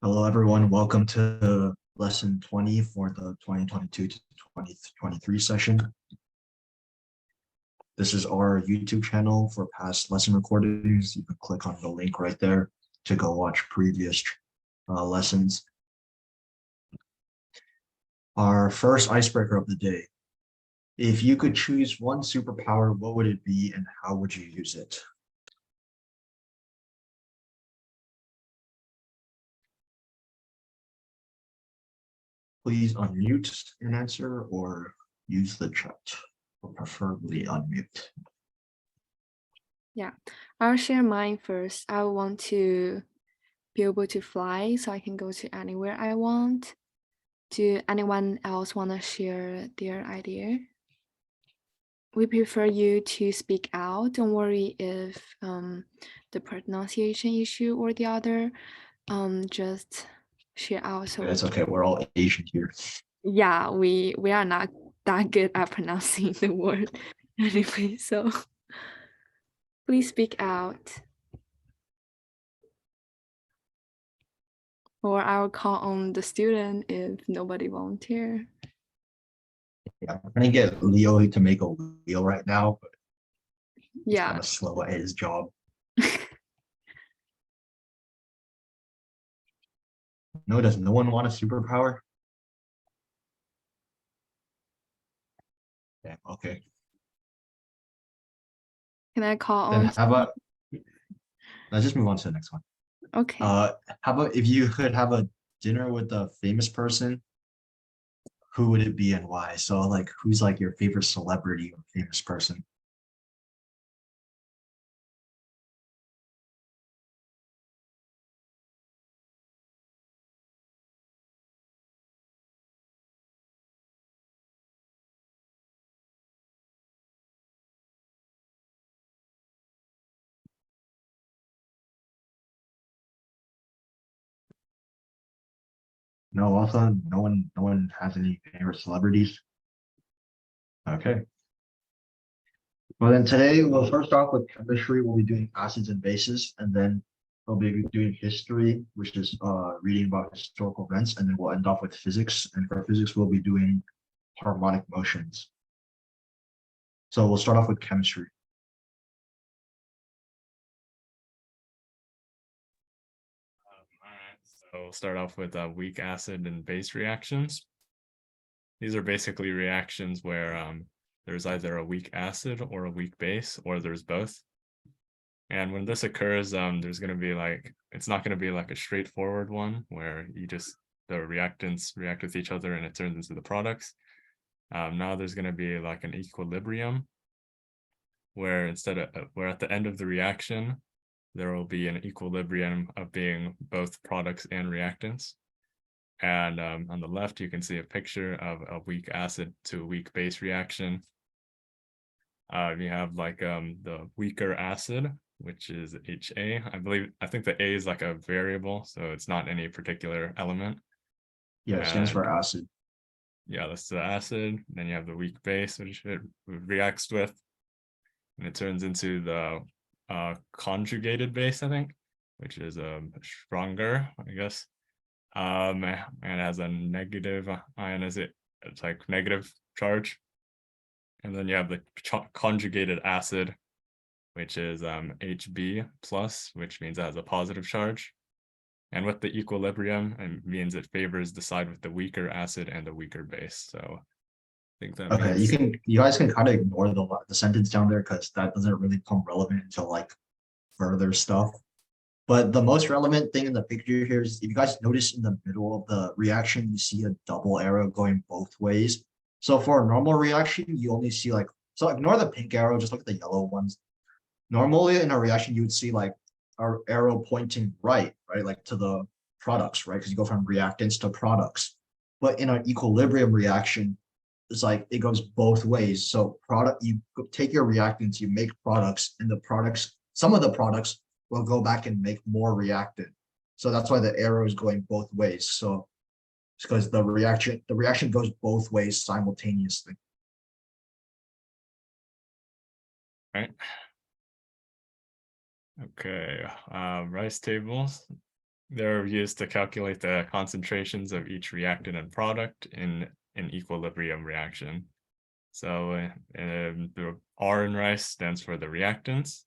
Hello, everyone. Welcome to lesson 20 for the 2022 to 2023 session. This is our YouTube channel for past lesson recordings. You can click on the link right there to go watch previous lessons. Our first icebreaker of the day. If you could choose one superpower, what would it be and how would you use it? Please unmute and answer or use the chat, or preferably unmute. Yeah, I'll share mine first. I want to be able to fly so I can go to anywhere I want. Do anyone else want to share their idea? We prefer you to speak out. Don't worry if the pronunciation issue or the other. Just share out. So It's okay. We're all Asian here. yeah, we are not that good at pronouncing the word anyway. So please speak out. Or I'll call on the student if nobody volunteer. Yeah, I'm trying to get Leo to make a wheel right now, but he's Yeah. kind of slow at his job. No, does no one want a superpower? Yeah, okay. Can I call Then on? how about let's just move on to the next one. Okay. How about if you could have a dinner with a famous person, who would it be and why? So like who's like your favorite celebrity or famous person? No, also no one has any favorite celebrities. Okay. Well, then today we'll first off with chemistry. We'll be doing acids and bases, and then we'll be doing history, which is reading about historical events, and then we'll end off with physics. And for physics, we'll be doing harmonic motions. So we'll start off with chemistry. All right, so we'll start off with weak acid and base reactions. These are basically reactions where there's either a weak acid or a weak base, or there's both. And when this occurs, there's going to be it's not going to be like a straightforward one where the reactants react with each other and it turns into the products. Now there's going to be like an equilibrium where where at the end of the reaction, there will be an equilibrium of being both products and reactants. And on the left, you can see a picture of a weak acid to weak base reaction. You have the weaker acid, which is HA. I think the A is like a variable, so it's not any particular element. Yeah, it stands for acid. Yeah, that's the acid. Then you have the weak base, which it reacts with, and it turns into the conjugated base, I think, which is stronger, I guess. And it has a negative ion it's like negative charge. And then you have the conjugated acid, which is HB plus, which means it has a positive charge. And with the equilibrium, it means it favors the side with the weaker acid and the weaker base. So I think that Okay, means you guys can kind of ignore the sentence down there because that doesn't really become relevant until like further stuff. But the most relevant thing in the picture here is if you guys notice in the middle of the reaction, you see a double arrow going both ways. So for a normal reaction, you only see like, so ignore the pink arrow, just look at the yellow ones. Normally in a reaction, you would see like our arrow pointing right, like to the products, right? Because you go from reactants to products. But in an equilibrium reaction, it's like it goes both ways. So you take your reactants, you make products, and some of the products will go back and make more reactant. So that's why the arrow is going both ways. So it's because the reaction goes both ways simultaneously. right. Okay, rice tables. They're used to calculate the concentrations of each reactant and product in an equilibrium reaction. So the R in rice stands for the reactants.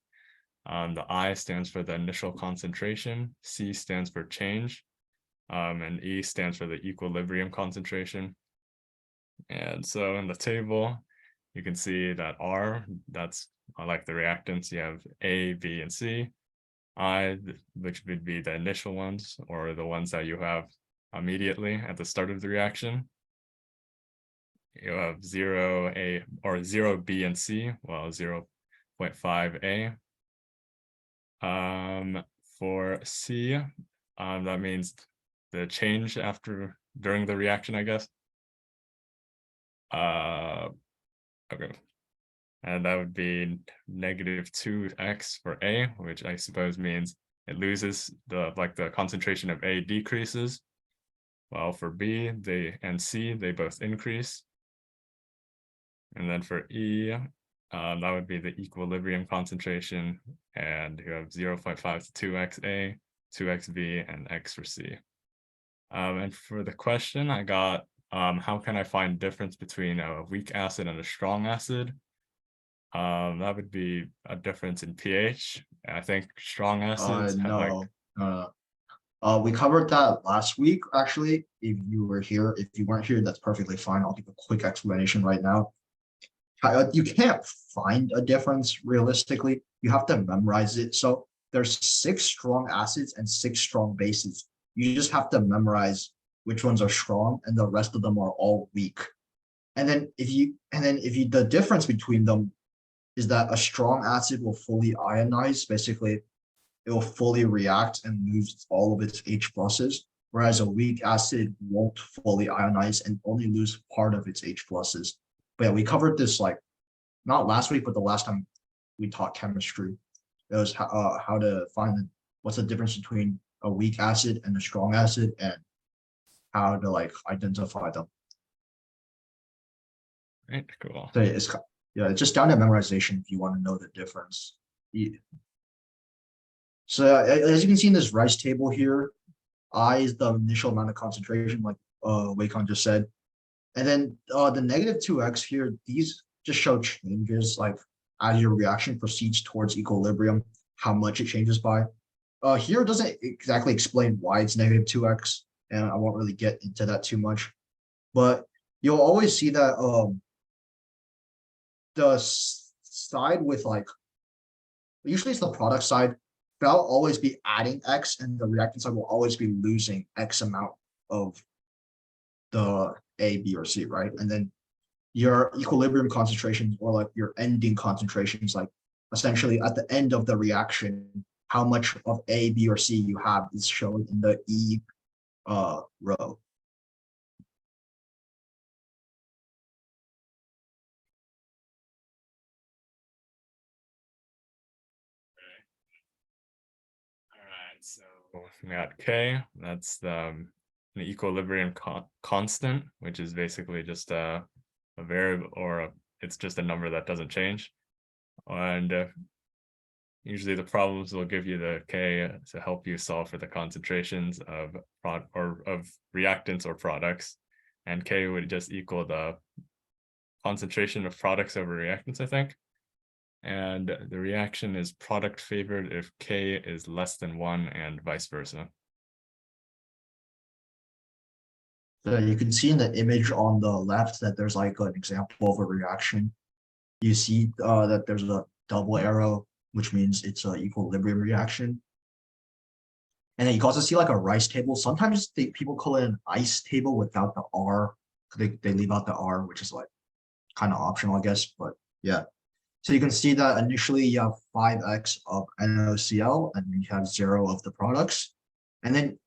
The I stands for the initial concentration. C stands for change. And E stands for the equilibrium concentration. And so in the table, you can see that R, that's like the reactants, you have A, B, and C. I, which would be the initial ones, or the ones that you have immediately at the start of the reaction. You have 0A or 0B and C, well, 0.5A. For C, that means the change during the reaction, I guess. Okay. And that would be -2x for A, which I suppose means it loses the concentration of A decreases. While for B, and C, they both increase. And then for E, that would be the equilibrium concentration, and you have 0.5 to 2xa, 2xb, and x for C. And for the question, I got, how can I find difference between a weak acid and a strong acid? That would be a difference in pH. I think strong acids have like we covered that last week, actually. If you were here, if you weren't here, that's perfectly fine. I'll give a quick explanation right now. You can't find a difference realistically. You have to memorize it. So there's 6 strong acids and 6 strong bases. You just have to memorize which ones are strong, and the rest of them are all weak. And then if you the difference between them is that a strong acid will fully ionize. Basically, it will fully react and lose all of its H pluses, whereas a weak acid won't fully ionize and only lose part of its H pluses. But yeah, we covered this like not last week, but the last time we taught chemistry. It was how to find what's the difference between a weak acid and a strong acid, and how to like identify them. Right, cool. So it's just down to memorization if you want to know the difference. So as you can see in this rice table here, I is the initial amount of concentration, like Wacon just said. And then the -2x here, these just show changes, like as your reaction proceeds towards equilibrium, how much it changes by. Here it doesn't exactly explain why it's -2x, and I won't really get into that too much. But you'll always see that the side with like, usually it's the product side, they'll always be adding X, and the reactant side will always be losing X amount of the A, B, or C, right? And then your equilibrium concentrations, or like your ending concentrations, like essentially at the end of the reaction, how much of A, B, or C you have is shown in the E row. So we got K, that's the equilibrium constant, which is basically just a variable, or it's just a number that doesn't change. And usually the problems will give you the K to help you solve for the concentrations of reactants or products. And K would just equal the concentration of products over reactants, I think. And the reaction is product favored if K is less than 1, and vice versa. So you can see in the image on the left that there's like an example of a reaction. You see that there's a double arrow, which means it's an equilibrium reaction. And then you can also see like a rice table. Sometimes people call it an ice table without the R. They leave out the R, which is like kind of optional, I guess. But yeah. So you can see that initially you have 5x of NaCl, and you have 0 of the products. And then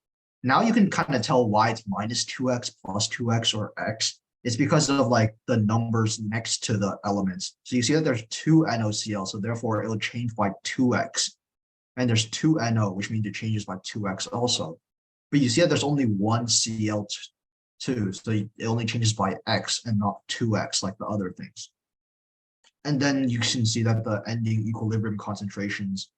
now you can kind of tell why it's -2x, +2x, or x. It's because of like the numbers next to the elements. So you see that there's 2 NaCl, so therefore it will change by 2x. And there's 2 NO, which means it changes by 2x also. But you see that there's only 1 Cl2, so it only changes by x and not 2x like the other things. And then you can see that the ending equilibrium concentrations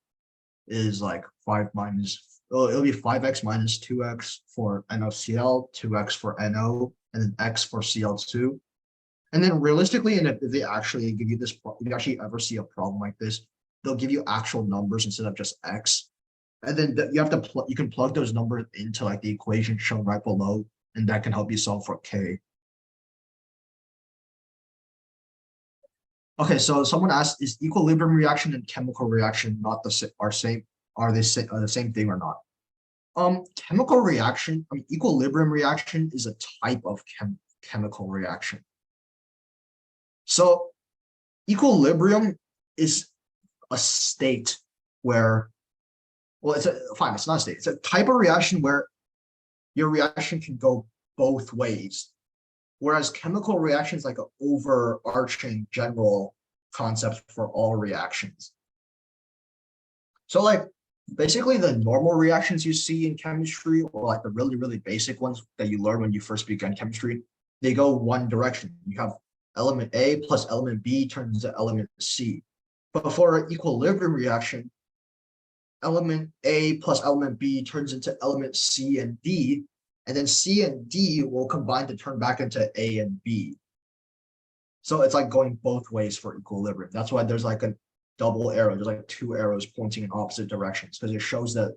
is like 5 minus it'll be 5x minus 2x for NaCl, 2x for NO, and then x for Cl2. And then realistically, and if they actually give you this, if you actually ever see a problem like this, they'll give you actual numbers instead of just x. And then you have to you can plug those numbers into like the equation shown right below, and that can help you solve for K. Okay, so someone asked, is equilibrium reaction and chemical reaction not the same? Are they the same thing or not? Chemical reaction, I mean, equilibrium reaction is a type of chemical reaction. So equilibrium is a state where, well, fine, it's not a state. It's a type of reaction where your reaction can go both ways. Whereas chemical reaction is like an overarching general concept for all reactions. So like basically the normal reactions you see in chemistry, or like the really, really basic ones that you learn when you first begin chemistry, they go one direction. You have element A plus element B turns into element C. But for an equilibrium reaction, element A plus element B turns into element C and D, and then C and D will combine to turn back into A and B. So it's like going both ways for equilibrium. That's why there's like a double arrow. There's like two arrows pointing in opposite directions, because it shows that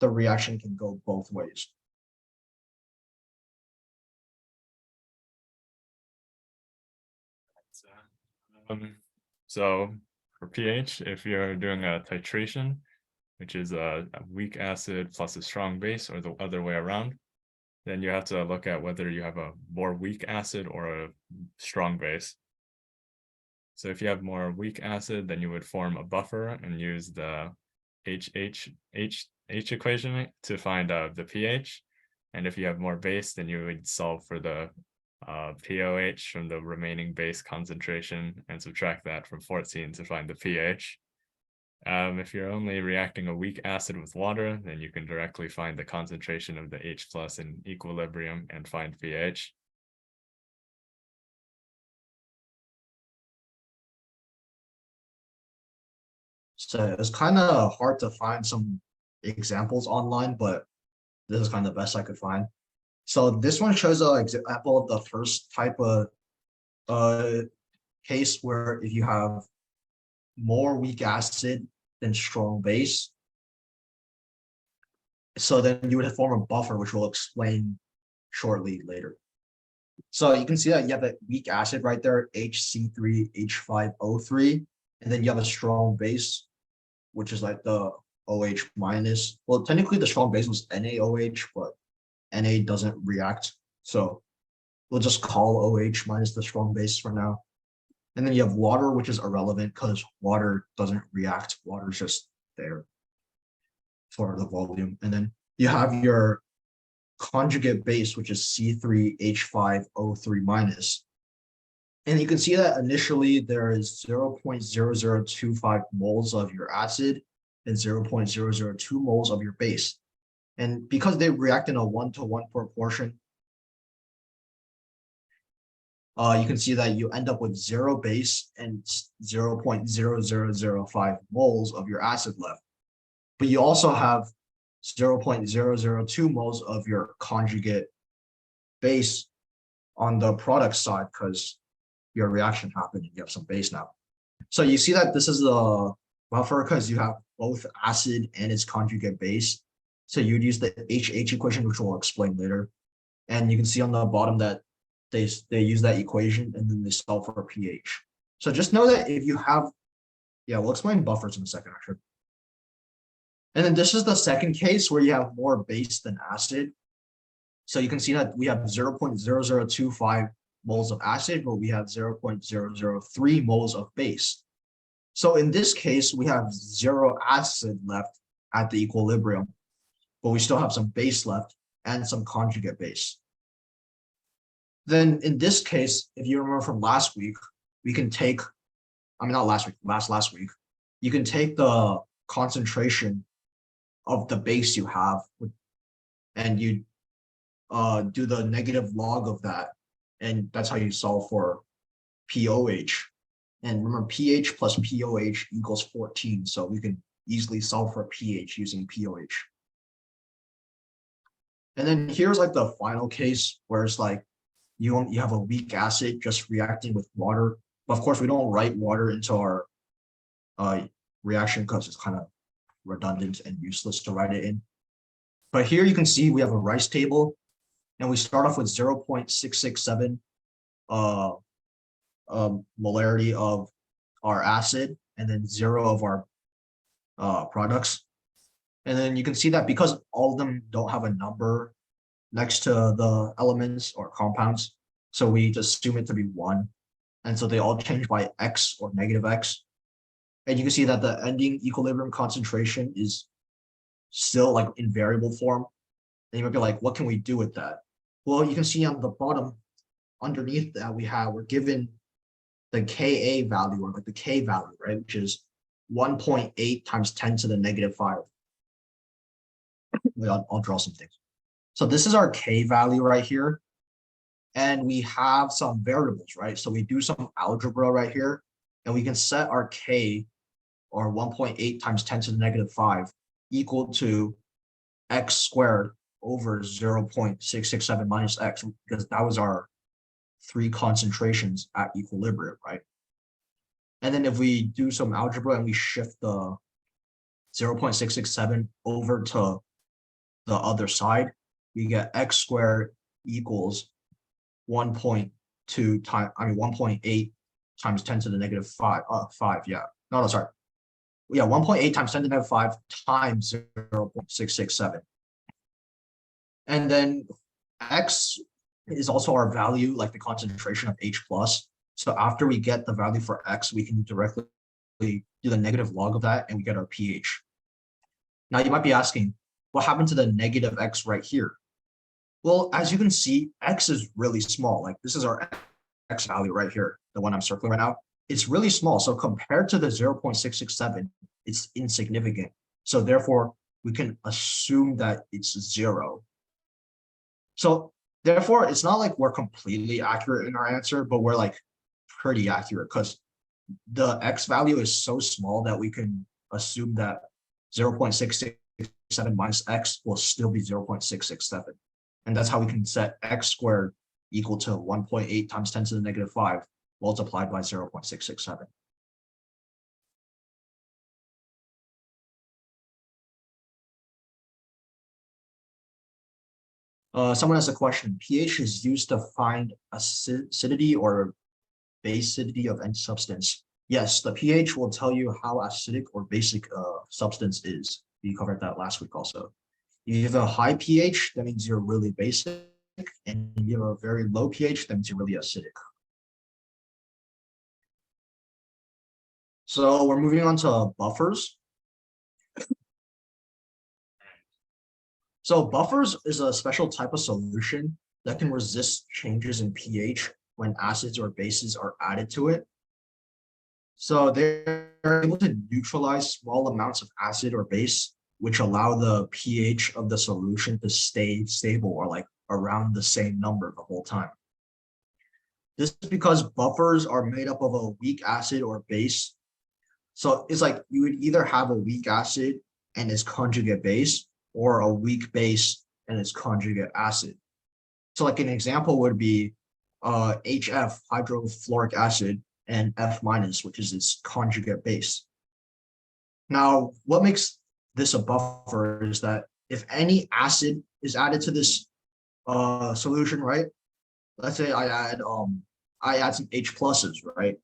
the reaction can go both ways. So for pH, if you're doing a titration, which is a weak acid plus a strong base, or the other way around, then you have to look at whether you have a more weak acid or a strong base. So if you have more weak acid, then you would form a buffer and use the H equation to find the pH. And if you have more base, then you would solve for the POH from the remaining base concentration and subtract that from 14 to find the pH. If you're only reacting a weak acid with water, then you can directly find the concentration of the H plus in equilibrium and find pH. So it's kind of hard to find some examples online, but this is kind of the best I could find. So this one shows an example of the first type of case where if you have more weak acid than strong base, so then you would form a buffer, which we'll explain shortly later. So you can see that you have a weak acid right there, HC3H5O3, and then you have a strong base, which is like the OH minus. Well, technically the strong base was NaOH, but Na doesn't react. So we'll just call OH minus the strong base for now. And then you have water, which is irrelevant because water doesn't react. Water is just there for the volume. And then you have your conjugate base, which is C3H5O3 minus. And you can see that initially there is 0.0025 moles of your acid and 0.002 moles of your base. And because they react in a 1-to-1 proportion, you can see that you end up with 0 base and 0.0005 moles of your acid left. But you also have 0.002 moles of your conjugate base on the product side because your reaction happened and you have some base now. So you see that this is the buffer because you have both acid and its conjugate base. So you'd use the HH equation, which we'll explain later. And you can see on the bottom that they use that equation and then they solve for pH. So just know that if you have, yeah, we'll explain buffers in a second, actually. And then this is the second case where you have more base than acid. So you can see that we have 0.0025 moles of acid, but we have 0.003 moles of base. So in this case, we have 0 acid left at the equilibrium, but we still have some base left and some conjugate base. Then in this case, if you remember from last week, we can take, I mean, not last week, last week, you can take the concentration of the base you have and you do the negative log of that. And that's how you solve for POH. And remember, pH plus POH equals 14. So we can easily solve for pH using POH. And then here's like the final case where it's like you have a weak acid just reacting with water. But of course, we don't write water into our reaction because it's kind of redundant and useless to write it in. But here you can see we have a rice table, and we start off with 0.667 molarity of our acid, and then 0 of our products. And then you can see that because all of them don't have a number next to the elements or compounds, so we just assume it to be 1. And so they all change by X or negative X. And you can see that the ending equilibrium concentration is still like in variable form. And you might be like, what can we do with that? Well, you can see on the bottom underneath that we're given the Ka value, or like the K value, right? Which is 1.8 times 10 to the negative 5. I'll draw some things. So this is our K value right here. And we have some variables, right? So we do some algebra right here, and we can set our K, or 1.8 times 10 to the negative 5, equal to X squared over 0.667 minus X, because that was our 3 concentrations at equilibrium, right? And then if we do some algebra and we shift the 0.667 over to the other side, we get X squared equals 1.2 times, 1.8 times 10 to the negative 5, 5, yeah. No, sorry. Yeah, 1.8 times 10 to the negative 5 times 0.667. And then X is also our value, like the concentration of H plus. So after we get the value for X, we can directly do the negative log of that, and we get our pH. Now you might be asking, what happened to the negative X right here? Well, as you can see, X is really small. Like this is our X value right here, the one I'm circling right now. It's really small. So compared to the 0.667, it's insignificant. So therefore, we can assume that it's 0. So therefore, it's not like we're completely accurate in our answer, but we're like pretty accurate, because the X value is so small that we can assume that 0.667 minus X will still be 0.667. And that's how we can set X squared equal to 1.8 times 10 to the negative 5 multiplied by 0.667. Someone has a question. pH is used to find acidity or basicity of any substance. Yes, the pH will tell you how acidic or basic a substance is. We covered that last week also. If you have a high pH, that means you're really basic. And if you have a very low pH, that means you're really acidic. So we're moving on to buffers. So buffers is a special type of solution that can resist changes in pH when acids or bases are added to it. So they're able to neutralize small amounts of acid or base, which allow the pH of the solution to stay stable, or like around the same number the whole time. This is because buffers are made up of a weak acid or base. So it's like you would either have a weak acid and its conjugate base, or a weak base and its conjugate acid. So like an example would be HF, hydrofluoric acid, and F minus, which is its conjugate base. Now, what makes this a buffer is that if any acid is added to this solution, right? Let's say I add some H pluses, right?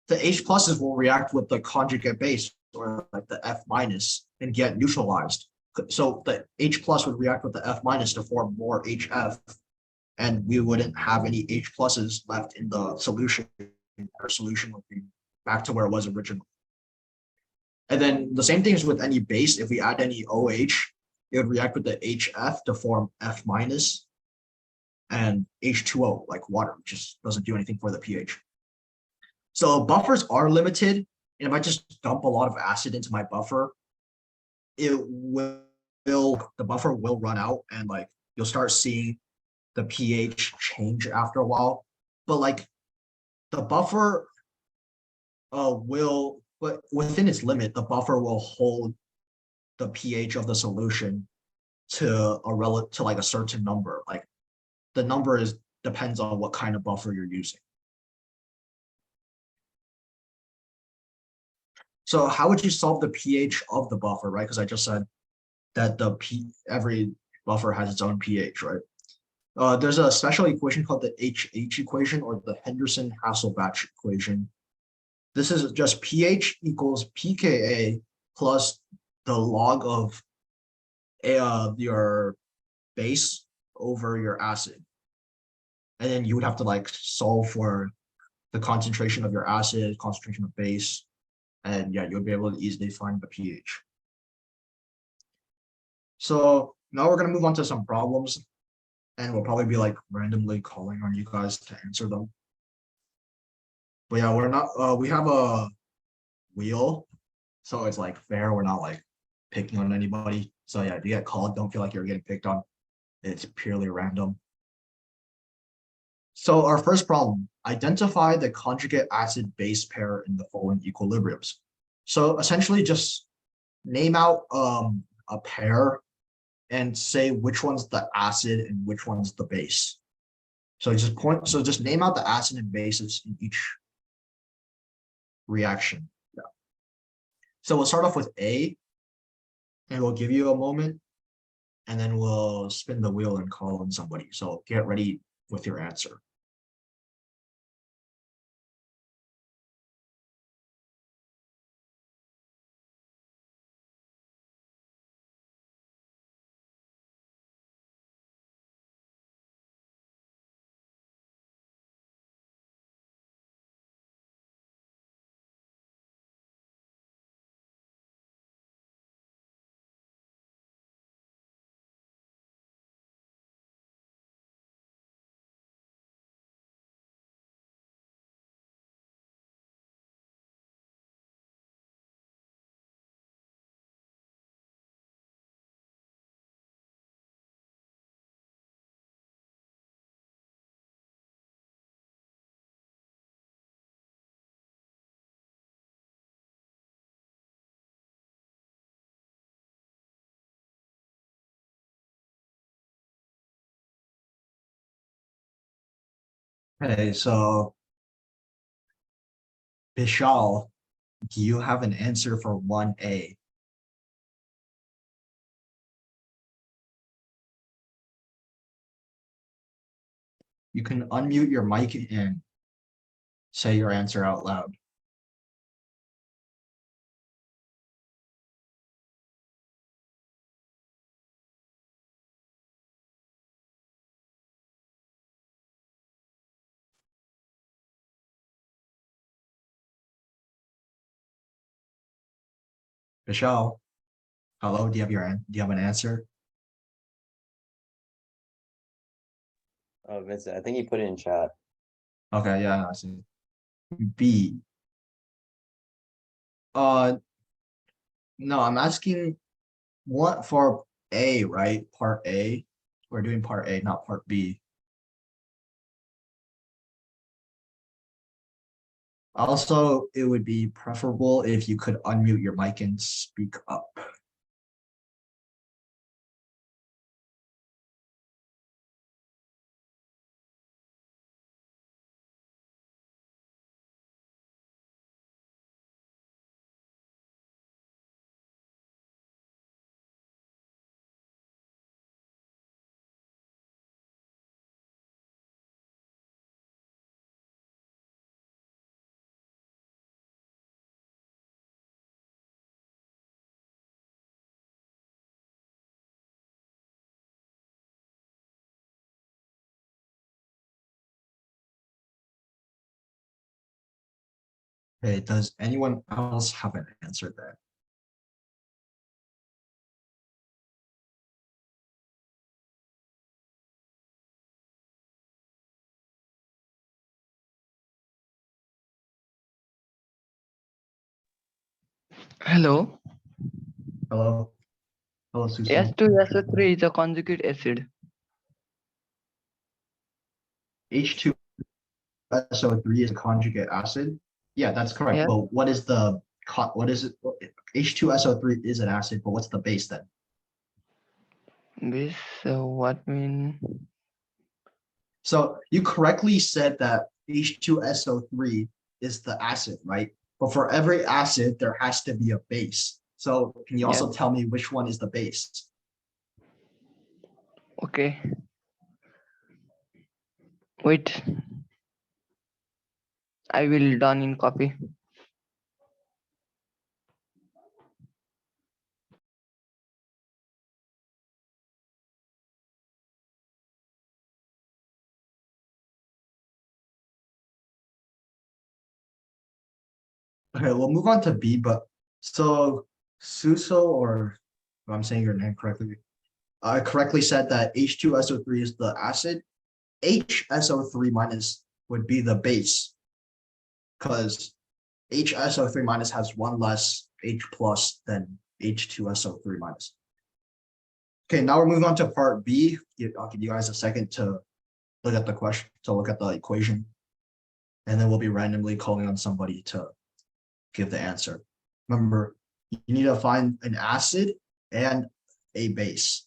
The H pluses will react with the conjugate base, or like the F minus, and get neutralized. So the H plus would react with the F minus to form more HF, and we wouldn't have any H pluses left in the solution. Our solution would be back to where it was originally. And then the same thing is with any base. If we add any OH, it would react with the HF to form F minus and H2O, like water, which just doesn't do anything for the pH. So buffers are limited. And if I just dump a lot of acid into my buffer, the buffer will run out, and like you'll start seeing the pH change after a while. But like the buffer but within its limit, the buffer will hold the pH of the solution to to like a certain number. Like the number depends on what kind of buffer you're using. So how would you solve the pH of the buffer, right? Because I just said that every buffer has its own pH, right? There's a special equation called the HH equation, or the Henderson-Hasselbalch equation. This is just pH equals pKa plus the log of your base over your acid. And then you would have to like solve for the concentration of your acid, concentration of base, and yeah, you'll be able to easily find the pH. So now we're going to move on to some problems, and we'll probably be like randomly calling on you guys to answer them. But yeah, we're not, we have a wheel, so it's like fair. We're not like picking on anybody. So yeah, if you get called, don't feel like you're getting picked on. It's purely random. So our first problem, identify the conjugate acid base pair in the following equilibriums. So essentially just name out a pair and say which one's the acid and which one's the base. So just name out the acid and bases in each reaction. Yeah. So we'll start off with A, and we'll give you a moment, and then we'll spin the wheel and call on somebody. So get ready with your answer. Okay, so Vishal, do you have an answer for 1A? You can unmute your mic and say your answer out loud. Vishal, hello, do you have an answer? Oh, Vincent, I think he put it in chat. Okay, yeah, I see. B. No, I'm asking what for A, right? Part A. We're doing part A, not part B. Also, it would be preferable if you could unmute your mic and speak up. Okay, does anyone else have an answer there? Hello. Hello? Hello, Susie. S2SO3 is a conjugate acid. H2SO3 is a conjugate acid. Yeah, that's correct. Yeah. But what is the what is it? H2SO3 is an acid, but what's the base then? Base, so what mean? So you correctly said that H2SO3 is the acid, right? But for every acid, there has to be a base. So can you also tell me which one is the base? Okay. Wait. I will done in copy. Okay, we'll move on to B, but so Suso, or if I'm saying your name correctly, I correctly said that H2SO3 is the acid. HSO3 minus would be the base because HSO3 minus has one less H plus than H2SO3 minus. Okay, now we're moving on to part B. I'll give you guys a second to look at the question, to look at the equation, and then we'll be randomly calling on somebody to give the answer. Remember, you need to find an acid and a base.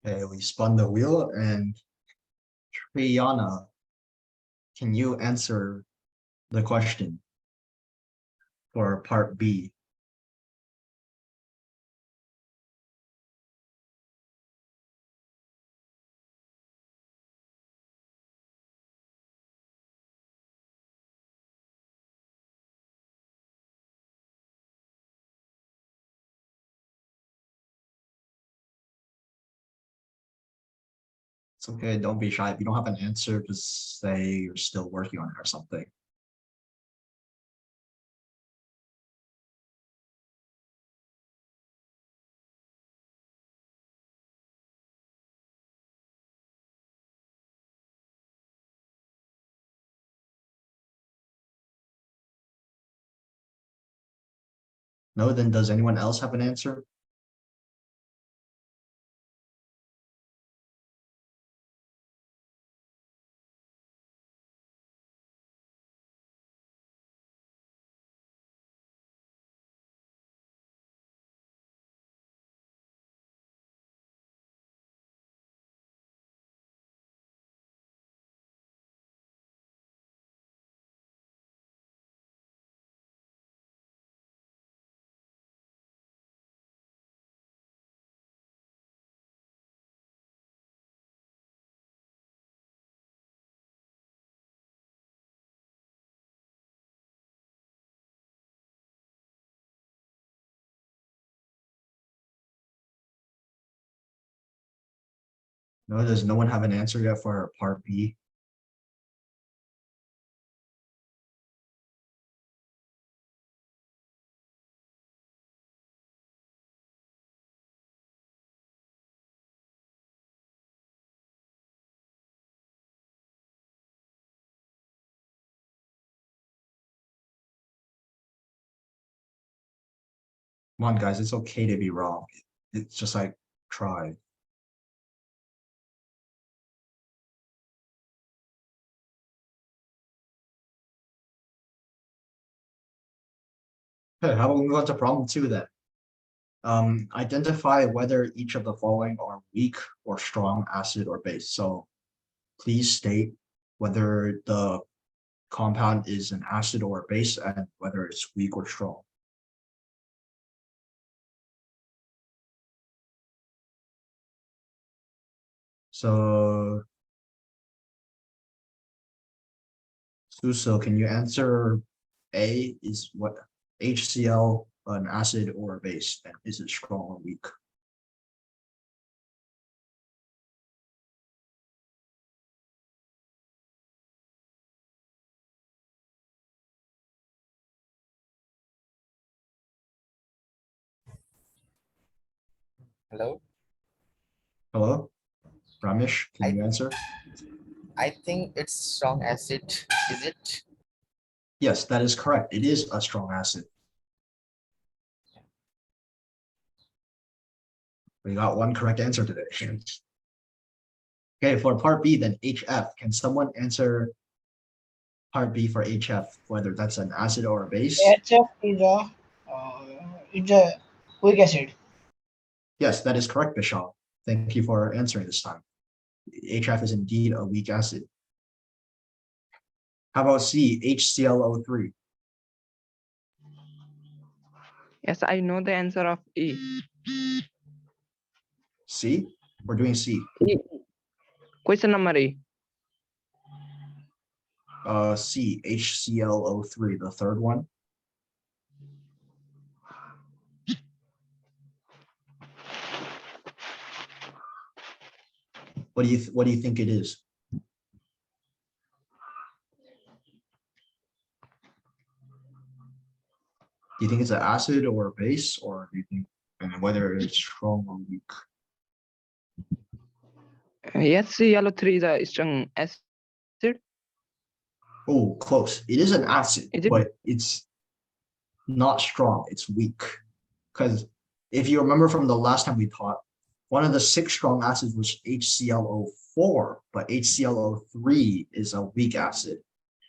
Okay, we spun the wheel, and Triana, can you answer the question for part B? It's okay, don't be shy. If you don't have an answer, just say you're still working on it or something. No, then does anyone else have an answer? No, does no one have an answer yet for part B? Come on, guys, it's okay to be wrong. It's just like, try. Okay, how about we move on to problem 2 then? Identify whether each of the following are weak or strong acid or base. So please state whether the compound is an acid or a base and whether it's weak or strong. So, Suso, can you answer A, is what HCl an acid or a base, and is it strong or weak? Hello. Hello? Ramesh, can you answer? I think it's strong acid. Is it? Yes, that is correct. It is a strong acid. We got one correct answer today. Okay, for part B, then HF. Can someone answer part B for HF, whether that's an acid or a base? HF is a weak acid. Yes, that is correct, Bishop. Thank you for answering this time. HF is indeed a weak acid. How about C, HClO3? Yes, I know the answer of E. C? We're doing C. E. Question number E. C, HClO3, the third one. What do you think it is? Do you think it's an acid or a base, or do you think, and whether it's strong or weak? Yes, yellow 3 is a strong acid. Oh, close. It is an acid, Is it? but it's not strong. It's weak. Because if you remember from the last time we taught, one of the 6 strong acids was HClO4, but HClO3 is a weak acid.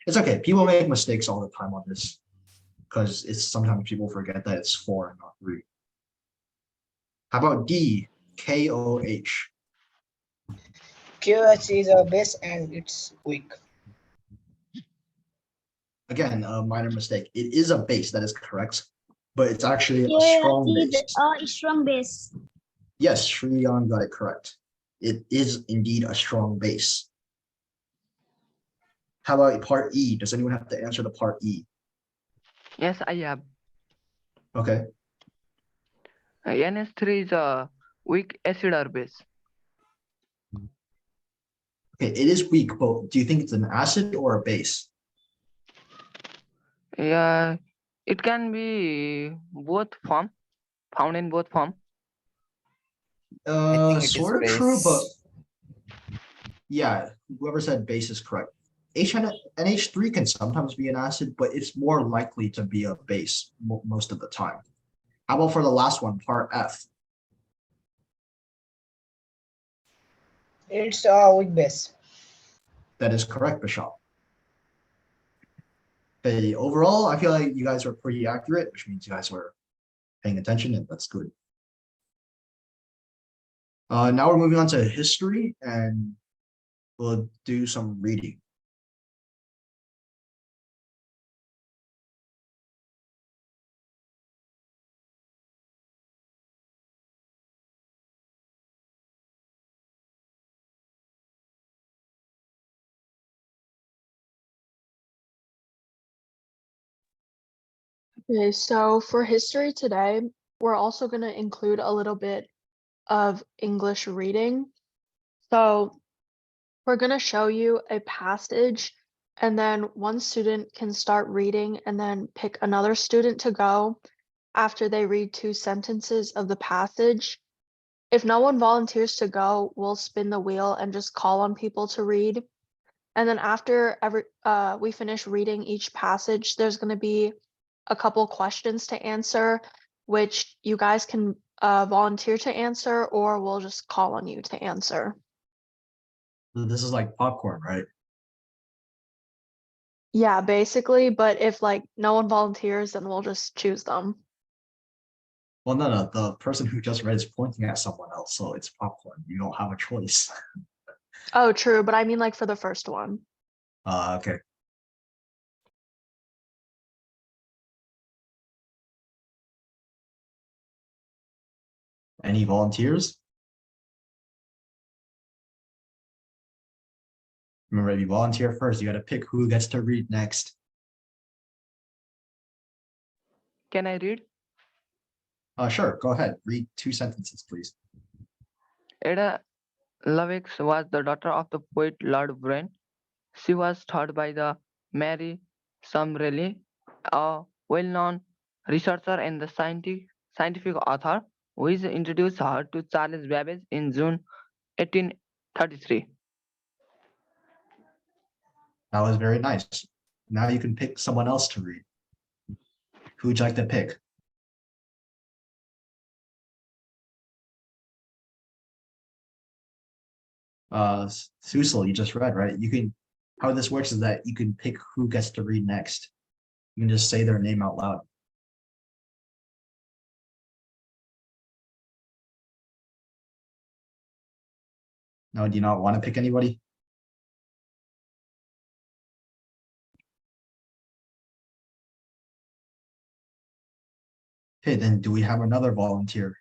It's okay. People make mistakes all the time on this because it's sometimes people forget that it's 4 and not 3. How about D, KOH? KOH is a base and it's weak. Again, a minor mistake. It is a base, that is correct, but it's actually a Yeah, strong it's base. a strong base. Yes, Shriyan got it correct. It is indeed a strong base. How about part E? Does anyone have to answer the part E? Yes, I have. Okay. NH3 is a weak acid or base. Okay, it is weak, but do you think it's an acid or a base? Yeah, it can be both form, found in both form. I think it is Sort of true, but base. yeah, whoever said base is correct. NH3 can sometimes be an acid, but it's more likely to be a base most of the time. How about for the last one, part F? It's a weak base. That is correct, Bishop. Okay, overall, I feel like you guys were pretty accurate, which means you guys were paying attention, and that's good. Now we're moving on to history, and we'll do some reading. Okay, so for history today, we're also going to include a little bit of English reading. So we're going to show you a passage, and then one student can start reading and then pick another student to go after they read 2 sentences of the passage. If no one volunteers to go, we'll spin the wheel and just call on people to read. And then after we finish reading each passage, there's going to be a couple questions to answer, which you guys can volunteer to answer, or we'll just call on you to answer. This is like popcorn, right? Yeah, basically, but if like no one volunteers, then we'll just choose them. Well, no, the person who just read is pointing at someone else, so it's popcorn. You don't have a choice. Oh, true, but I mean like for the first one. Okay. Any volunteers? Remember, if you volunteer first, you got to pick who gets to read next. Can I read? Sure, go ahead. Read 2 sentences, please. Ada Lovelace was the daughter of the poet Lord Byron. She was taught by the Mary Summerlee, a well-known researcher and the scientific author. which introduced her to Charles Babbage in June 1833. That was very nice. Now you can pick someone else to read. Who would you like to pick? Susil, you just read, right? You can, how this works is that you can pick who gets to read next. You can just say their name out loud. No, do you not want to pick anybody? Okay, then do we have another volunteer?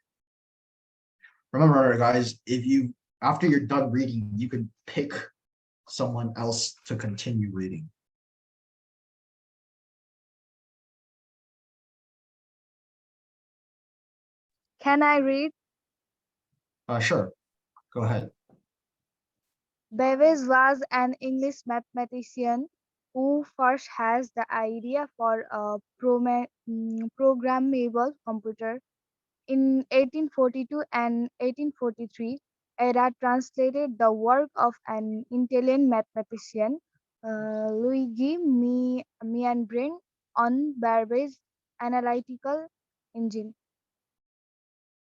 Remember, guys, if you, after you're done reading, you can pick someone else to continue reading. Can I read? Sure, go ahead. Babbage was an English mathematician who first has the idea for a programmable computer. In 1842 and 1843, Ada translated the work of an Italian mathematician, Luigi Meandrin, on Babbage's analytical engine.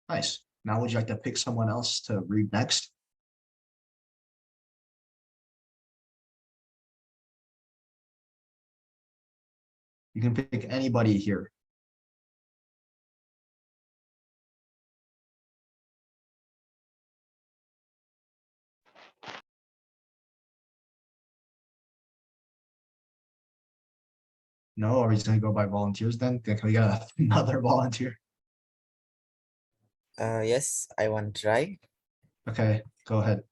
Nice. Now would you like to pick someone else to read next? You can pick anybody here. No, or he's gonna go by volunteers then? Can we get another volunteer? Yes, I want to try. Okay, go ahead.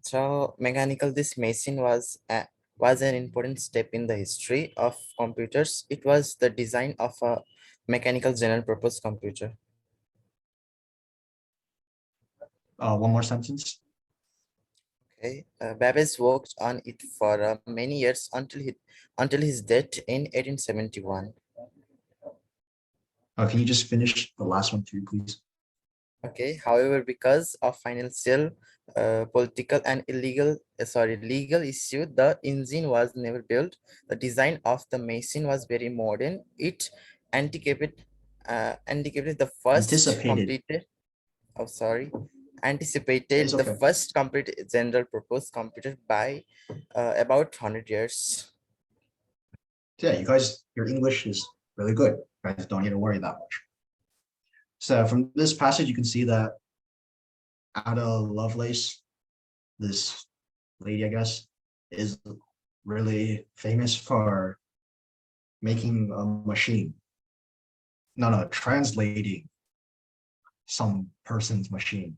So mechanical, this machine was an important step in the history of computers. It was the design of a mechanical general purpose computer. One more sentence. Okay, Babbage worked on it for many years until his death in 1871. Can you just finish the last one too, please? Okay, however, because of financial, political, and legal issue, the engine was never built. The design of the machine was very modern. It anticipated the first Anticipated. completed. Oh, sorry, It's anticipated the okay. first complete general purpose computer by about 100 years. Yeah, you guys, your English is really good. You guys don't need to worry that much. So from this passage, you can see that Ada Lovelace, this lady, I guess, is really famous for making a machine. No, translating some person's machine.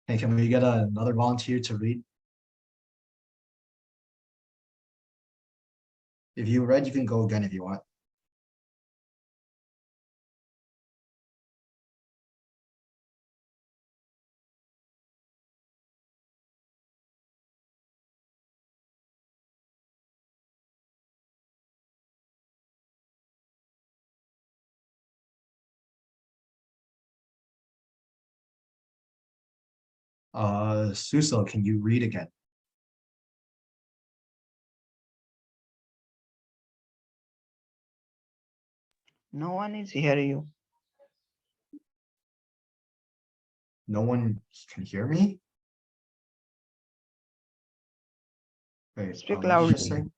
Hey, can we get another volunteer to read? If you read, you can go again if you want. Suso, can you read again? No one is hearing you. No one can hear me? Wait, Speak what did you just loudly. say?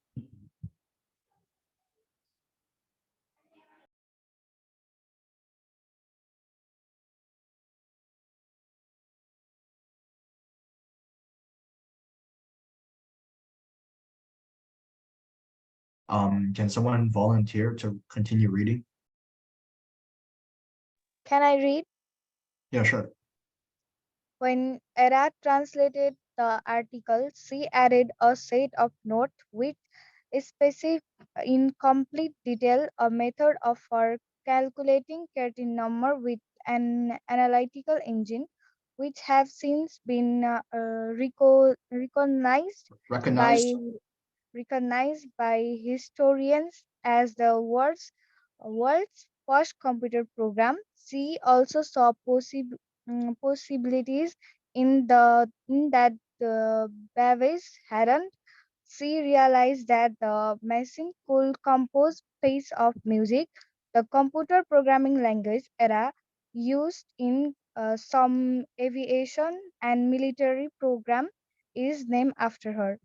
Can someone volunteer to continue reading? Can I read? Yeah, sure. When Era translated the article, she added a set of notes which specify in complete detail a method of for calculating curtain number with an analytical engine, which have since been by Recognized? recognized by historians as the world's first computer program. She also saw possibilities in that Babbage hadn't. She realized that the machine could compose piece of music. The computer programming language era used in some aviation and military program is named after her.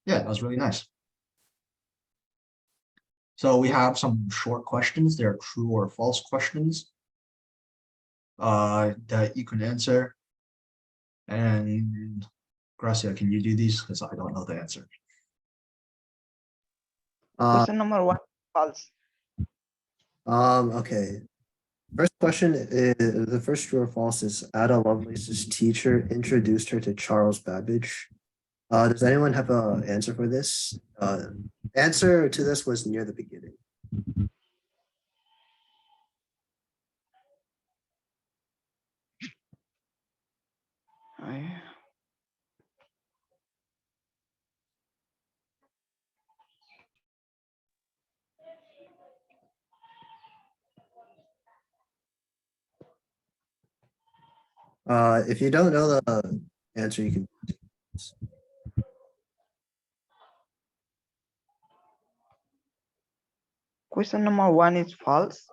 Yeah, that was really nice. So we have some short questions. They're true or false questions that you can answer. And Gracia, can you do these? Because I don't know the answer. Question number 1, false. Okay. First question is the first true or false is Ada Lovelace's teacher introduced her to Charles Babbage. Does anyone have an answer for this? Answer to this was near the beginning. I- If you don't know the answer, you can. Question number 1 is false.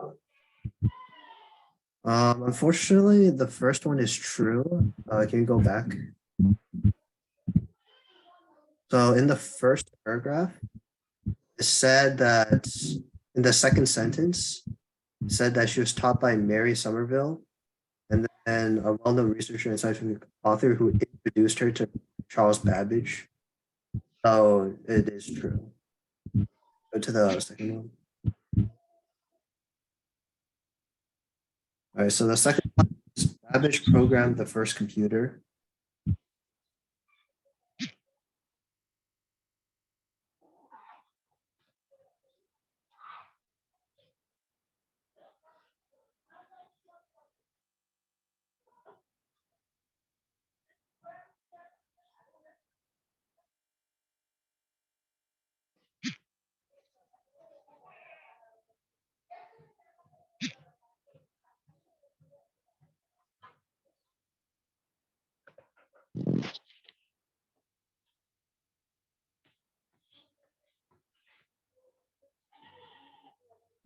Unfortunately, the first one is true. Can you go back? So in the first paragraph, it said that in the second sentence, it said that she was taught by Mary Somerville, and then a well-known researcher and scientific author who introduced her to Charles Babbage. So it is true. Go to the second one. All right, so the second one is Babbage programmed the first computer.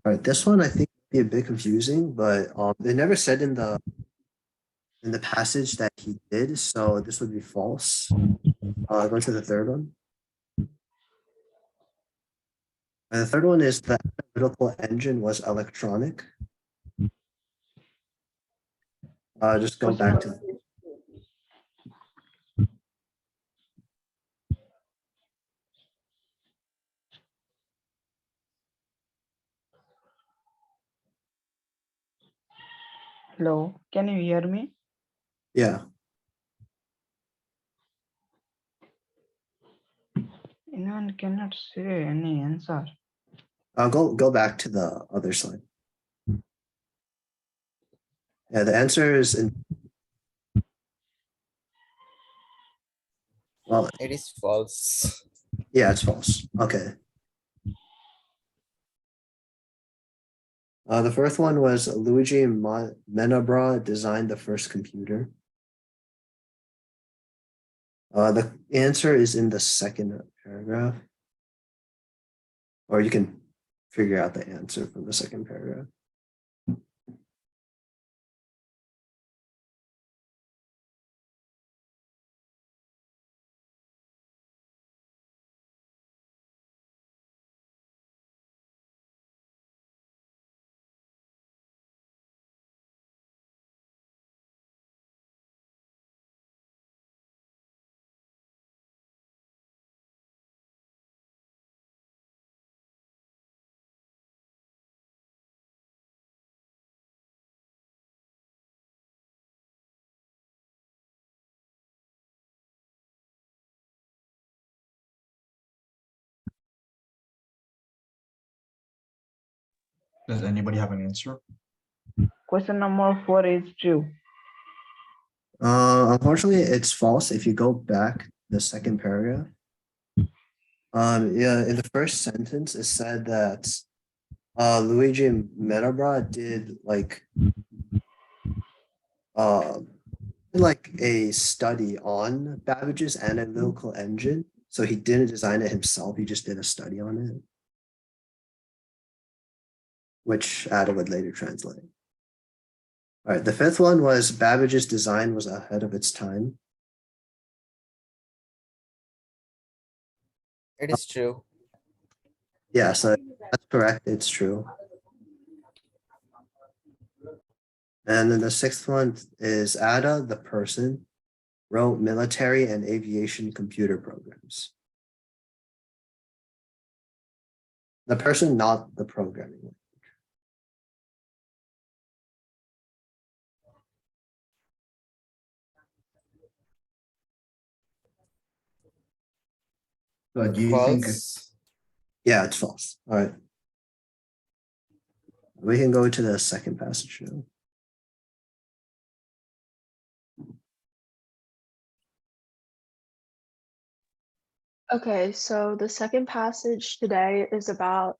All right, this one I think be a bit confusing, but they never said in the passage that he did, so this would be false. Go to the third one. And the third one is the analytical engine was electronic. Just go Question back number- to. Hello, can you hear me? Yeah. Anyone cannot say any answer. Go back to the other slide. Yeah, the answer is in. Well, It is false. yeah, it's false. Okay. The first one was Luigi Menabra designed the first computer. The answer is in the second paragraph. Or you can figure out the answer from the second paragraph. Does anybody have an answer? Question number 4 is true. Unfortunately, it's false. If you go back the second paragraph, yeah, in the first sentence, it said that Luigi Metabra did like a study on Babbage's analytical engine. So he didn't design it himself. He just did a study on it, which Ada would later translate. All right, the fifth one was Babbage's design was ahead of its time. It is true. Yeah, so that's correct. It's true. And then the sixth one is Ada, the person, wrote military and aviation computer programs. The person, not the programming. But do you think False. Yeah, it's false. All right. We can go to the second passage now. Okay, so the second passage today is about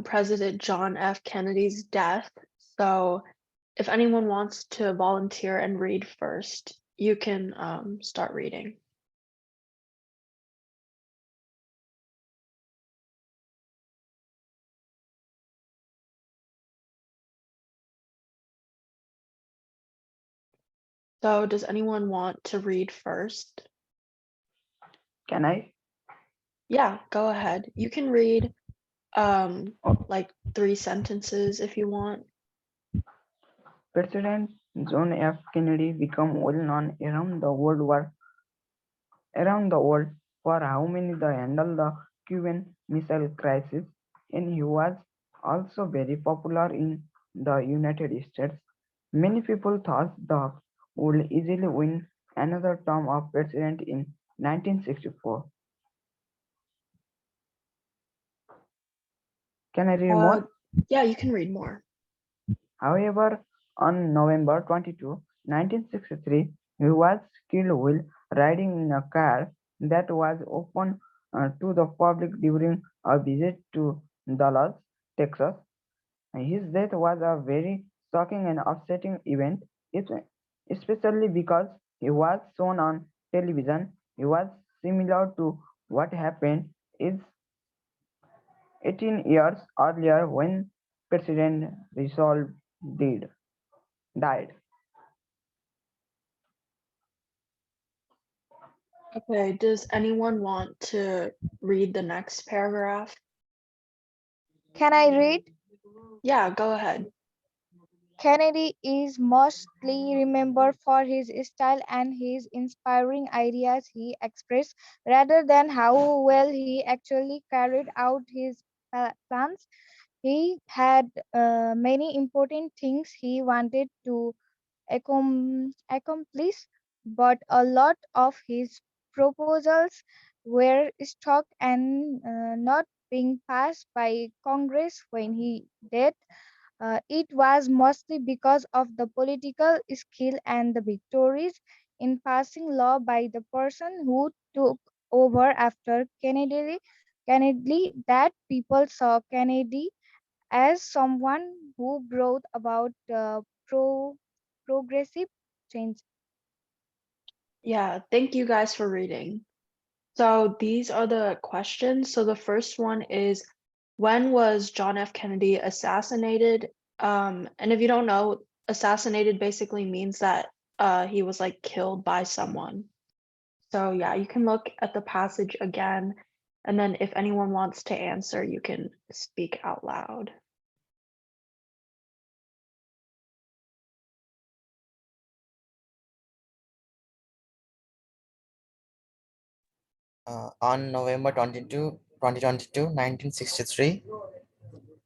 President John F. Kennedy's death. So if anyone wants to volunteer and read first, you can start reading. So does anyone want to read first? Can I? Yeah, go ahead. You can read like 3 sentences if you want. President John F. Kennedy became well known around the world for how many they handled the Cuban Missile Crisis, and he was also very popular in the United States. Many people thought the would easily win another term of president in 1964. Can I read more? Yeah, you can read more. However, on November 22, 1963, he was killed while riding in a car that was open to the public during a visit to Dallas, Texas. His death was a very shocking and upsetting event, especially because he was shown on television. He was similar to what happened is 18 years earlier when President Roosevelt died. Okay, does anyone want to read the next paragraph? Can I read? Yeah, go ahead. Kennedy is mostly remembered for his style and his inspiring ideas he expressed rather than how well he actually carried out his plans. He had many important things he wanted to accomplish, but a lot of his proposals were stuck and not being passed by Congress when he died. It was mostly because of the political skill and the victories in passing law by the person who took over after Kennedy that people saw Kennedy as someone who brought about progressive change. Yeah, thank you guys for reading. So these are the questions. So the first one is, when was John F. Kennedy assassinated? And if you don't know, assassinated basically means that he was like killed by someone. So yeah, you can look at the passage again, and then if anyone wants to answer, you can speak out loud. On November 22, 2022, 1963.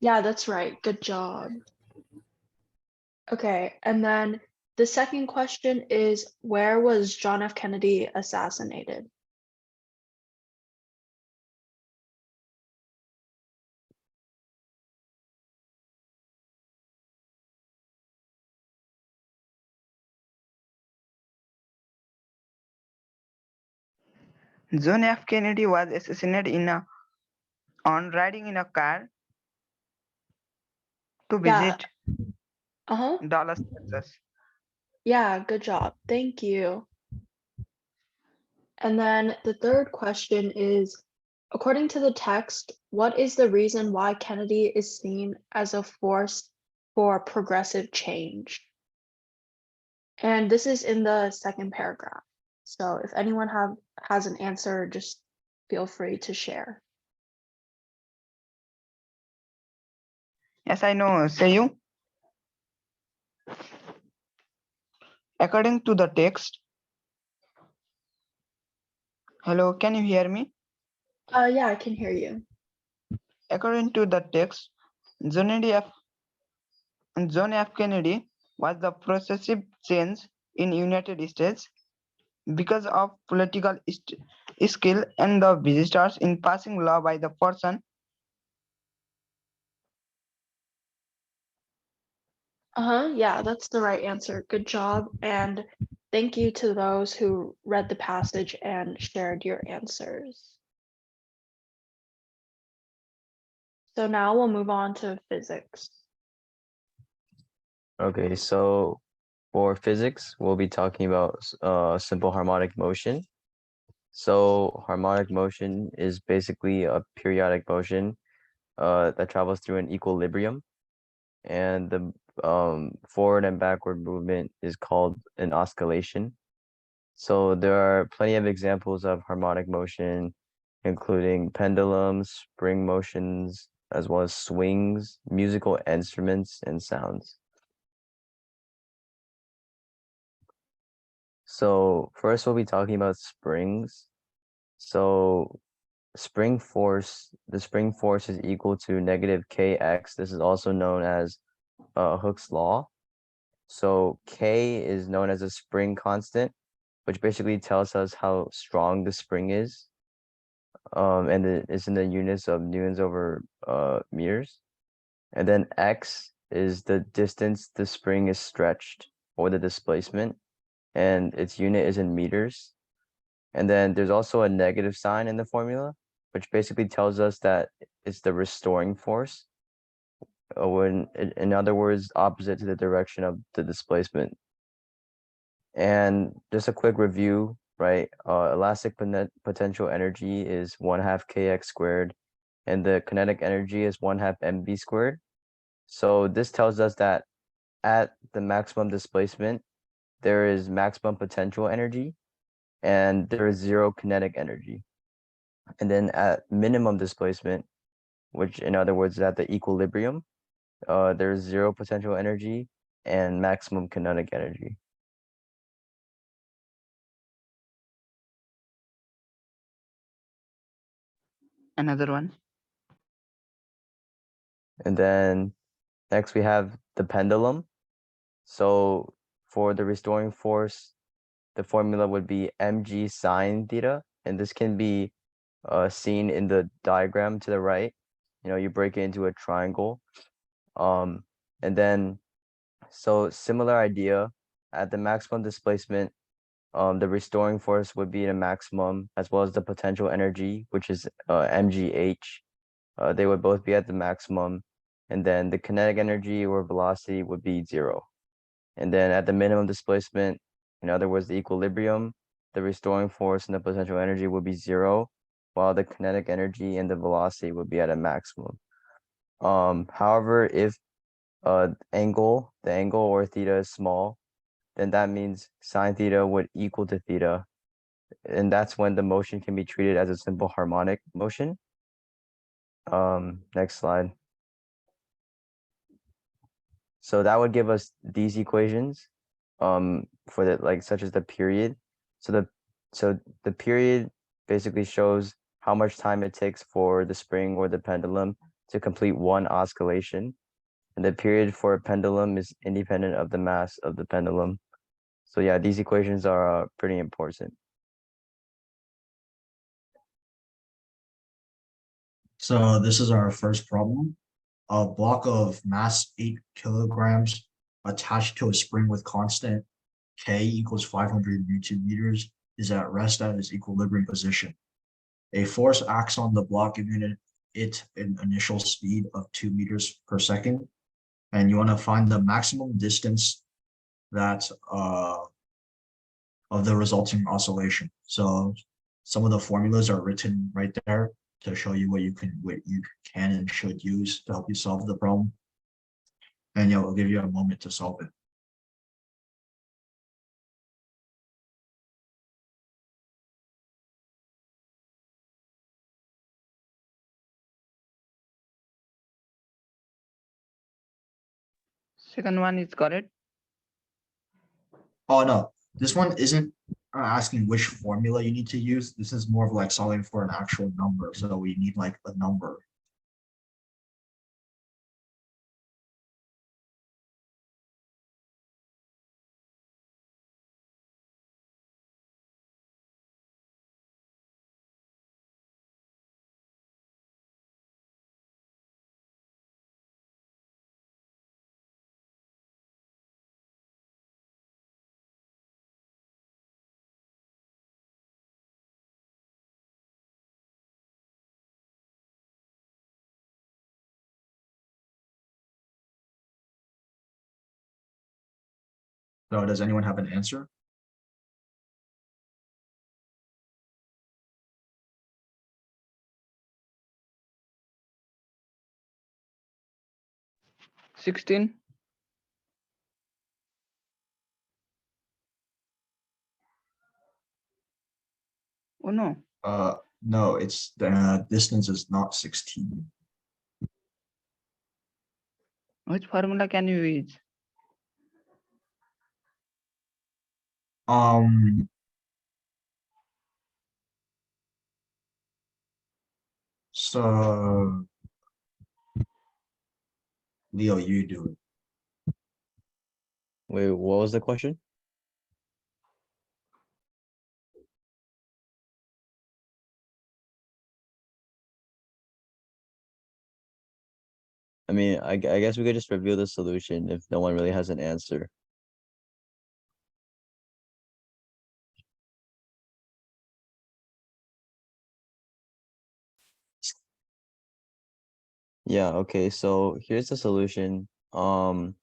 Yeah, that's right. Good job. Okay, and then the second question is, where was John F. Kennedy assassinated? John F. Kennedy was assassinated on riding in a car to Yeah. visit Uh-huh. Dallas, Texas. Yeah, good job. Thank you. And then the third question is, according to the text, what is the reason why Kennedy is seen as a force for progressive change? And this is in the second paragraph. So if anyone has an answer, just feel free to share. Yes, I know. Say you. According to the text, hello, can you hear me? Yeah, I can hear you. According to the text, John F. Kennedy was the progressive change in United States because of political skill and the visitors in passing law by the person. Yeah, that's the right answer. Good job. And thank you to those who read the passage and shared your answers. So now we'll move on to physics. Okay, so for physics, we'll be talking about simple harmonic motion. So harmonic motion is basically a periodic motion that travels through an equilibrium, and the forward and backward movement is called an oscillation. So there are plenty of examples of harmonic motion, including pendulums, spring motions, as well as swings, musical instruments, and sounds. So first we'll be talking about springs. So the spring force is equal to negative kx. This is also known as Hooke's law. So K is known as a spring constant, which basically tells us how strong the spring is. And it's in the units of newtons over meters. And then X is the distance the spring is stretched, or the displacement, and its unit is in meters. And then there's also a negative sign in the formula, which basically tells us that it's the restoring force. When, in other words, opposite to the direction of the displacement. And just a quick review, right? Elastic potential energy is 1/2 kx squared, and the kinetic energy is 1/2 mv squared. So this tells us that at the maximum displacement, there is maximum potential energy, and there is 0 kinetic energy. And then at minimum displacement, which in other words is at the equilibrium, there's 0 potential energy and maximum kinetic energy. Another one. And then next we have the pendulum. So for the restoring force, the formula would be mg sine theta, and this can be seen in the diagram to the right. You break it into a triangle. And then, so similar idea, at the maximum displacement, the restoring force would be at a maximum, as well as the potential energy, which is mgh. They would both be at the maximum, and then the kinetic energy or velocity would be 0. And then at the minimum displacement, in other words, the equilibrium, the restoring force and the potential energy would be 0, while the kinetic energy and the velocity would be at a maximum. However, if the angle or theta is small, then that means sine theta would equal to theta, and that's when the motion can be treated as a simple harmonic motion. Next slide. So that would give us these equations for the such as the period. So the period basically shows how much time it takes for the spring or the pendulum to complete one oscillation, and the period for a pendulum is independent of the mass of the pendulum. So yeah, these equations are pretty important. So this is our first problem. A block of mass 8 kilograms attached to a spring with constant K equals 500 Newton meters is at rest at its equilibrium position. A force acts on the block giving it an initial speed of 2 meters per second. And you want to find the maximum distance that of the resulting oscillation. So some of the formulas are written right there to show you what you can and should use to help you solve the problem. And yeah, we'll give you a moment to solve it. Second one is correct. Oh no, this one isn't asking which formula you need to use. This is more of like solving for an actual number. So we need like a number. So does anyone have an answer? $16. Oh no. No, it's the distance is not 16. Which formula can you use? So Leo, you do it. Wait, what was the question? I mean, I guess we could just review the solution if no one really has an answer. Yeah, okay, so here's the solution. So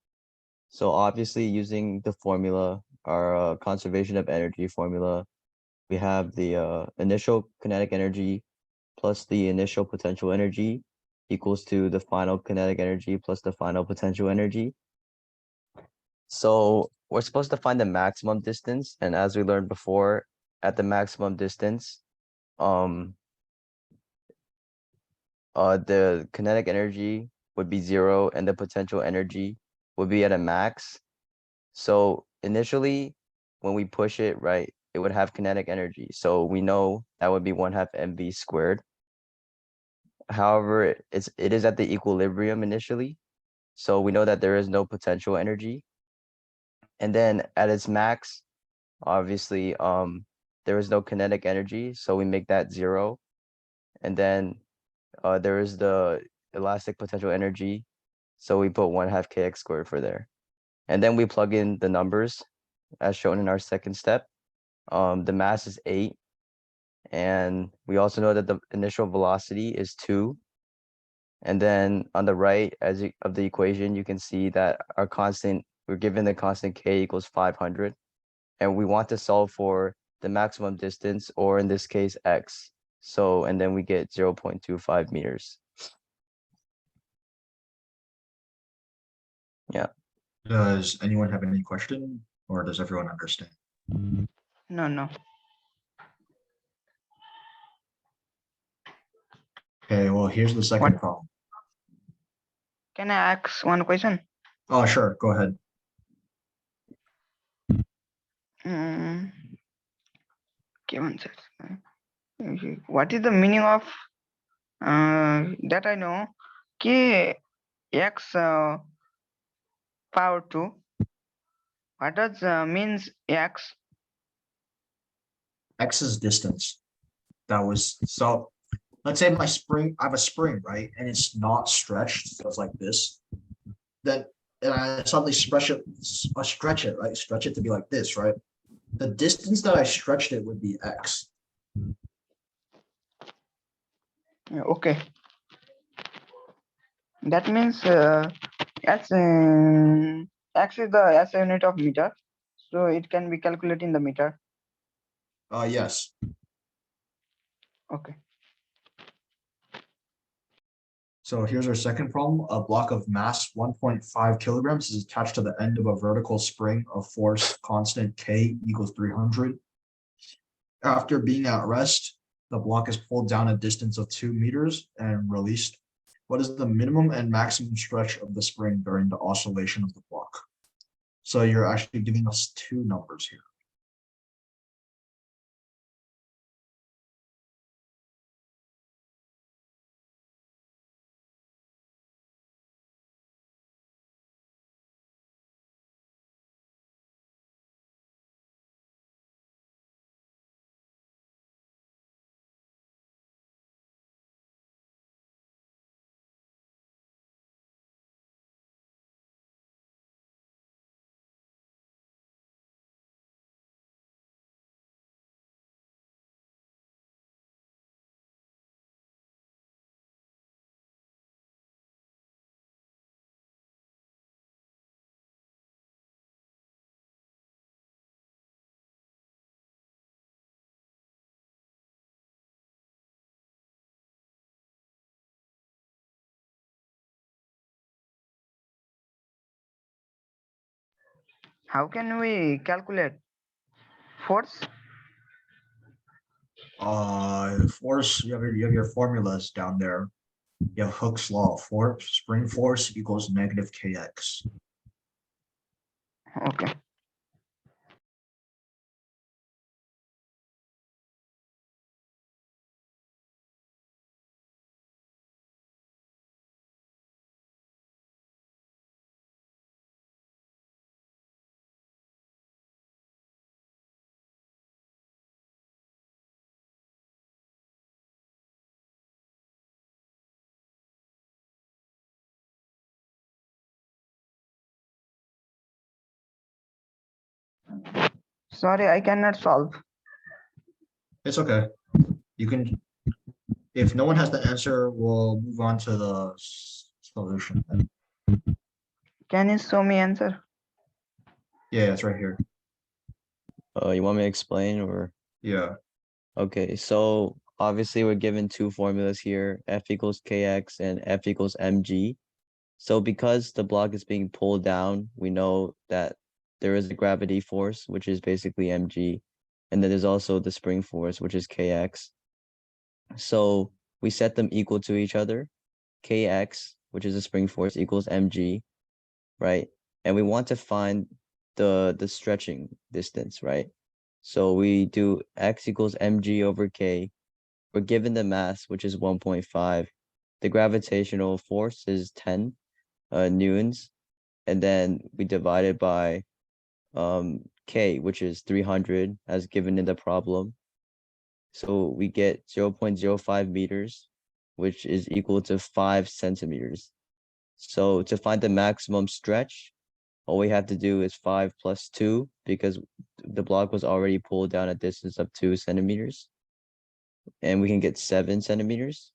obviously using the formula, our conservation of energy formula, we have the initial kinetic energy plus the initial potential energy equals to the final kinetic energy plus the final potential energy. So we're supposed to find the maximum distance, and as we learned before, at the maximum distance, the kinetic energy would be 0 and the potential energy would be at a max. So initially, when we push it, right, it would have kinetic energy. So we know that would be 1/2 mv squared. However, it is at the equilibrium initially. So we know that there is no potential energy. And then at its max, obviously, there is no kinetic energy. So we make that 0. And then there is the elastic potential energy. So we put 1/2 kx squared for there. And then we plug in the numbers as shown in our second step. The mass is 8. And we also know that the initial velocity is 2. And then on the right of the equation, you can see that our constant, we're given the constant k equals 500. And we want to solve for the maximum distance, or in this case, x. So, and then we get 0.25 meters. Yeah. Does anyone have any question, or does everyone understand? No. Okay, well, here's the second problem. Can I ask one question? Oh, sure, go ahead. Okay, one second. What is the meaning of that I know? K x power 2. What does means x? X is distance. That was, so let's say my spring, I have a spring, right? And it's not stretched, so it's like this. Then and I suddenly stretch it, right? Stretch it to be like this, right? The distance that I stretched it would be X. Okay. That means X, X is the SI unit of meter, so it can be calculated in the meter. Yes. Okay. So here's our second problem. A block of mass 1.5 kilograms is attached to the end of a vertical spring of force constant K equals 300. After being at rest, the block is pulled down a distance of 2 meters and released. What is the minimum and maximum stretch of the spring during the oscillation of the block? So you're actually giving us two numbers here. How can we calculate force? Force, you have your formulas down there. You have Hooke's law, force, spring force equals negative kx. Okay. Sorry, I cannot solve. It's okay. You can, if no one has the answer, we'll move on to the solution. Can you show me answer? Yeah, it's right here. You want me to explain or? Yeah. Okay, so obviously we're given two formulas here, F equals KX and F equals mg. So because the block is being pulled down, we know that there is a gravity force, which is basically mg, and then there's also the spring force, which is kx. So we set them equal to each other. Kx, which is a spring force, equals mg, right? And we want to find the stretching distance, right? So we do x equals mg over k. We're given the mass, which is 1.5. The gravitational force is 10 newtons, and then we divide it by k, which is 300 as given in the problem. So we get 0.05 meters, which is equal to 5 centimeters. So to find the maximum stretch, all we have to do is 5 plus 2 because the block was already pulled down a distance of 2 centimeters. And we can get 7 centimeters.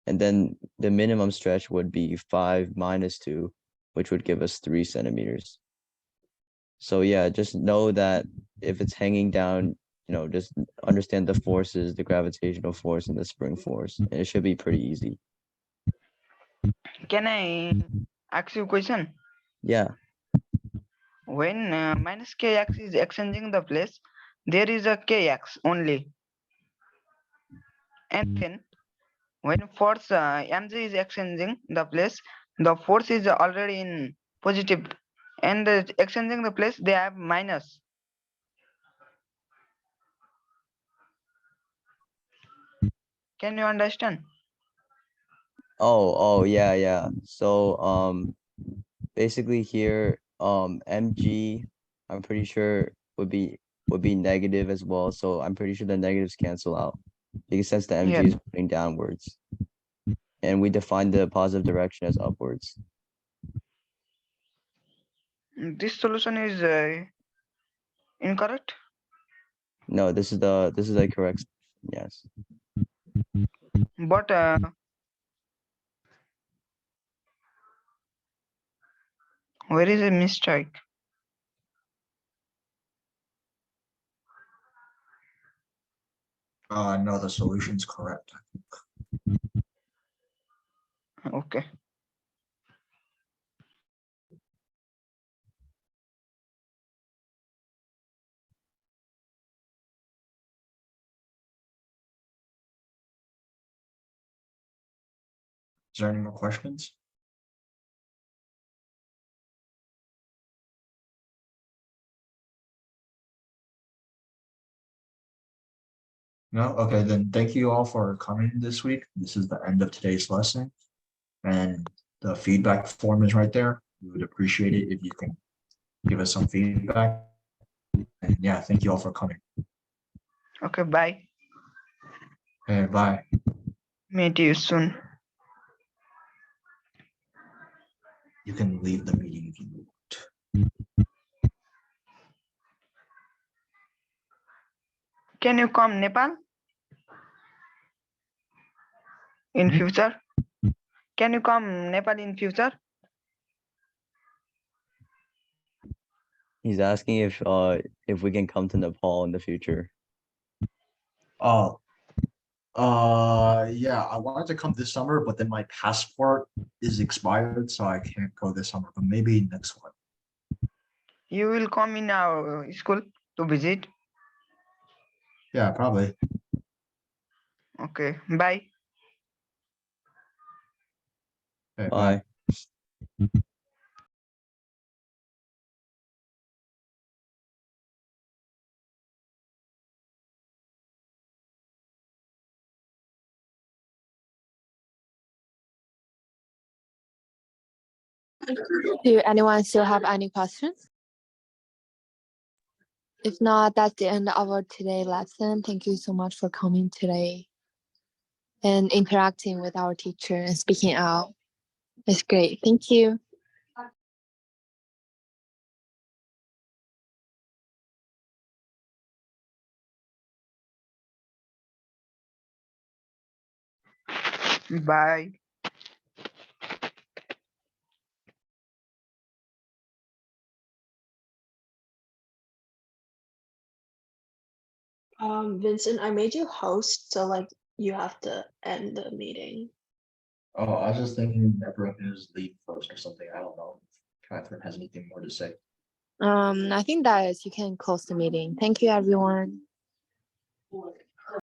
And then the minimum stretch would be 5 minus 2, which would give us 3 centimeters. So yeah, just know that if it's hanging down, just understand the forces, the gravitational force and the spring force, and it should be pretty easy. Can I ask you a question? Yeah. When minus kx is exchanging the place, there is a kx only. And then when force mg is exchanging the place, the force is already in positive, and exchanging the place, they have minus. Can you understand? Oh, yeah. So basically here mg I'm pretty sure would be negative as well. So I'm pretty sure the negatives cancel out because since the mg Yeah. is pointing downwards. And we define the positive direction as upwards. This solution is incorrect. No, this is the correct solution, yes. But Where is a mistake? No, the solution's correct. Okay. Is there any more questions? No? Okay, then thank you all for coming this week. This is the end of today's lesson. And the feedback form is right there. We would appreciate it if you can give us some feedback. And yeah, thank you all for coming. Okay, bye. Okay, bye. Meet you soon. You can leave the meeting if you want. Can you come Nepal in Hmm? future? Can you come Nepal in future? He's asking if we can come to Nepal in the future. Oh, yeah, I wanted to come this summer, but then my passport is expired, so I can't go this summer, but maybe next one. You will come in our school to visit. Yeah, probably. Okay, bye. Okay, Bye. Do anyone still have any questions? If not, that's the end of our today lesson. Thank you so much for coming today and interacting with our teacher and speaking out. It's great. Thank you. Bye. Vincent, I made you host, so like you have to end the meeting. Oh, I was just thinking everyone can just leave first or something. I don't know if Catherine has anything more to say. I think that is you can close the meeting. Thank you, everyone.